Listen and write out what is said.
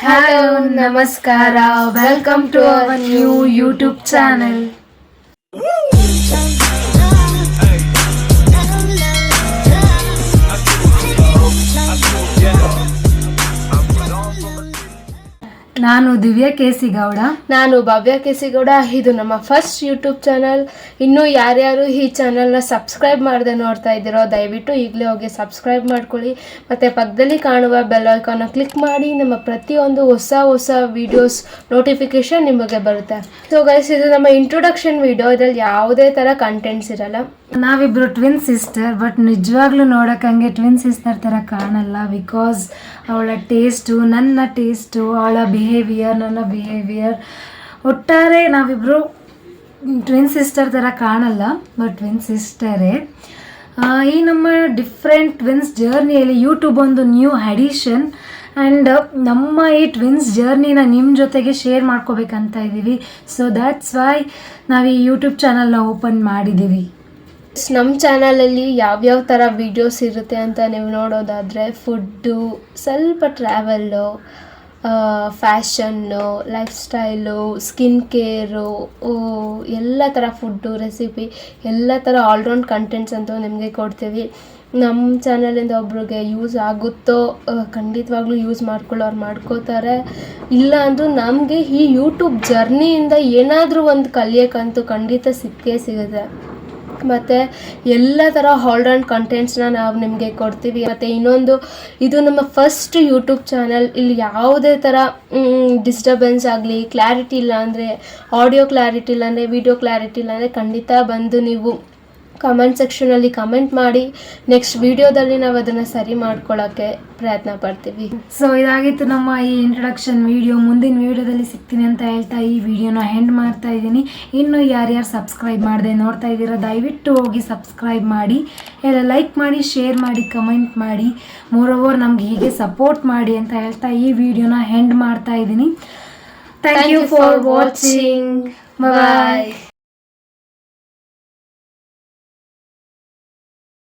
Hello, Namaskara. Welcome to our new YouTube channel. ನಾನು ದಿವ್ಯಾ ಕೇಸಿಗೌಡ. ನಾನು ಭವ್ಯ ಕೇಸಿಗೌಡ. ಇದು ನಮ್ಮ ಫಸ್ಟ್ ಯೂಟ್ಯೂಬ್ ಚಾನಲ್. ಇನ್ನೂ ಯಾರ್ಯಾರು ಈ ಚಾನಲ್ನ ಸಬ್ಸ್ಕ್ರೈಬ್ ಮಾಡದೆ ನೋಡ್ತಾ ಇದ್ದೀರೋ ದಯವಿಟ್ಟು ಈಗಲೇ ಹೋಗಿ ಸಬ್ಸ್ಕ್ರೈಬ್ ಮಾಡ್ಕೊಳ್ಳಿ. ಮತ್ತು ಪಕ್ಕದಲ್ಲಿ ಕಾಣುವ ಬೆಲ್ ಐಕಾನ್ನ ಕ್ಲಿಕ್ ಮಾಡಿ. ನಮ್ಮ ಪ್ರತಿಯೊಂದು ಹೊಸ ವೀಡಿಯೋಸ್ ನೋಟಿಫಿಕೇಶನ್ ನಿಮಗೆ ಬರುತ್ತೆ. ಸೊ ಗೈಸ್, ಇದು ನಮ್ಮ ಇಂಟ್ರೊಡಕ್ಷನ್ ವಿಡಿಯೋ. ಇದರಲ್ಲಿ ಯಾವುದೇ ಥರ ಕಂಟೆಂಟ್ಸ್ ಇರಲ್ಲ. ನಾವಿಬ್ರು ಟ್ವಿನ್ ಸಿಸ್ಟರ್, ಬಟ್ ನಿಜವಾಗ್ಲೂ ನೋಡೋಕೆ ಹಂಗೆ ಟ್ವಿನ್ ಸಿಸ್ಟರ್ ಥರ ಕಾಣಲ್ಲ. ಬಿಕಾಸ್ ಅವಳ ಟೇಸ್ಟು, ನನ್ನ ಟೇಸ್ಟು, ಅವಳ ಬಿಹೇವಿಯರ್, ನನ್ನ ಬಿಹೇವಿಯರ್, ಒಟ್ಟಾರೆ ನಾವಿಬ್ಬರು ಟ್ವಿನ್ ಸಿಸ್ಟರ್ ಥರ ಕಾಣಲ್ಲ, ಬಟ್ ಟ್ವಿನ್ ಸಿಸ್ಟರೇ. ಈ ನಮ್ಮ ಡಿಫ್ರೆಂಟ್ ಟ್ವಿನ್ಸ್ ಜರ್ನಿಯಲ್ಲಿ ಯೂಟ್ಯೂಬ್ ಒಂದು ನ್ಯೂ ಅಡಿಷನ್. ಆ್ಯಂಡ್ ನಮ್ಮ ಈ ಟ್ವಿನ್ಸ್ ಜರ್ನಿನ ನಿಮ್ಮ ಜೊತೆಗೆ ಶೇರ್ ಮಾಡ್ಕೋಬೇಕಂತ ಇದ್ದೀವಿ. ಸೊ ದ್ಯಾಟ್ಸ್ ವೈ ನಾವು ಈ ಯೂಟ್ಯೂಬ್ ಚಾನಲ್ನ ಓಪನ್ ಮಾಡಿದ್ದೀವಿ. ನಮ್ಮ ಚಾನಲಲ್ಲಿ ಯಾವ್ಯಾವ ಥರ ವೀಡಿಯೋಸ್ ಇರುತ್ತೆ ಅಂತ ನೀವು ನೋಡೋದಾದರೆ, ಫುಡ್ಡು, ಸ್ವಲ್ಪ travel, fashion, life style, skin care, ಎಲ್ಲ ಥರ ಫುಡ್ಡು, ರೆಸಿಪಿ, ಎಲ್ಲ ಥರ ಆಲ್ರೌಂಡ್ ಕಂಟೆಂಟ್ಸ್ ಅಂತೂ ನಿಮಗೆ ಕೊಡ್ತೀವಿ. ನಮ್ಮ ಚಾನಲಿಂದ ಒಬ್ರಿಗೆ ಯೂಸ್ ಆಗುತ್ತೋ ಖಂಡಿತವಾಗ್ಲೂ ಯೂಸ್ ಮಾಡ್ಕೊಳ್ಳೋರು ಮಾಡ್ಕೋತಾರೆ. ಇಲ್ಲ ಅಂದರೂ ನಮಗೆ ಈ ಯೂಟ್ಯೂಬ್ ಜರ್ನಿಯಿಂದ ಏನಾದರೂ ಒಂದು ಕಲಿಯೋಕ್ಕಂತೂ ಖಂಡಿತ ಸಿಕ್ಕೇ ಸಿಗುತ್ತೆ. ಮತ್ತು ಎಲ್ಲ ಥರ ಆಲ್ರೌಂಡ್ ಕಂಟೆಂಟ್ಸ್ನ ನಾವು ನಿಮಗೆ ಕೊಡ್ತೀವಿ. ಮತ್ತು ಇನ್ನೊಂದು, ಇದು ನಮ್ಮ ಫಸ್ಟ್ ಯೂಟ್ಯೂಬ್ ಚಾನಲ್. ಇಲ್ಲಿ ಯಾವುದೇ ಥರ ಡಿಸ್ಟರ್ಬೆನ್ಸ್ ಆಗಲಿ, ಕ್ಲಾರಿಟಿ ಇಲ್ಲ ಅಂದರೆ, ಆಡಿಯೋ ಕ್ಲಾರಿಟಿ ಇಲ್ಲ ಅಂದರೆ, ವಿಡಿಯೋ ಕ್ಲಾರಿಟಿ ಇಲ್ಲ ಅಂದರೆ ಖಂಡಿತ ಬಂದು ನೀವು ಕಮೆಂಟ್ ಸೆಕ್ಷನಲ್ಲಿ ಕಮೆಂಟ್ ಮಾಡಿ. ನೆಕ್ಸ್ಟ್ ವಿಡಿಯೋದಲ್ಲಿ ನಾವು ಅದನ್ನು ಸರಿ ಮಾಡ್ಕೊಳ್ಳೋಕ್ಕೆ ಪ್ರಯತ್ನ ಪಡ್ತೀವಿ. ಸೊ ಇದಾಗಿತ್ತು ನಮ್ಮ ಈ ಇಂಟ್ರಡಕ್ಷನ್ ವಿಡಿಯೋ. ಮುಂದಿನ ವಿಡಿಯೋದಲ್ಲಿ ಸಿಗ್ತೀನಿ ಅಂತ ಹೇಳ್ತಾ ಈ ವಿಡಿಯೋನ ಎಂಡ್ ಮಾಡ್ತಾ ಇದ್ದೀನಿ. ಇನ್ನು ಯಾರ್ಯಾರು ಸಬ್ಸ್ಕ್ರೈಬ್ ಮಾಡದೆ ನೋಡ್ತಾ ಇದ್ದೀರಾ ದಯವಿಟ್ಟು ಹೋಗಿ ಸಬ್ಸ್ಕ್ರೈಬ್ ಮಾಡಿ, ಎಲ್ಲ ಲೈಕ್ ಮಾಡಿ, ಶೇರ್ ಮಾಡಿ, ಕಮೆಂಟ್ ಮಾಡಿ. ಮೋರೋವರ್ ನಮ್ಗೆ ಹೀಗೆ ಸಪೋರ್ಟ್ ಮಾಡಿ ಅಂತ ಹೇಳ್ತಾ ಈ ವಿಡಿಯೋನ ಎಂಡ್ ಮಾಡ್ತಾ ಇದ್ದೀನಿ. Thank you for watching. Bye.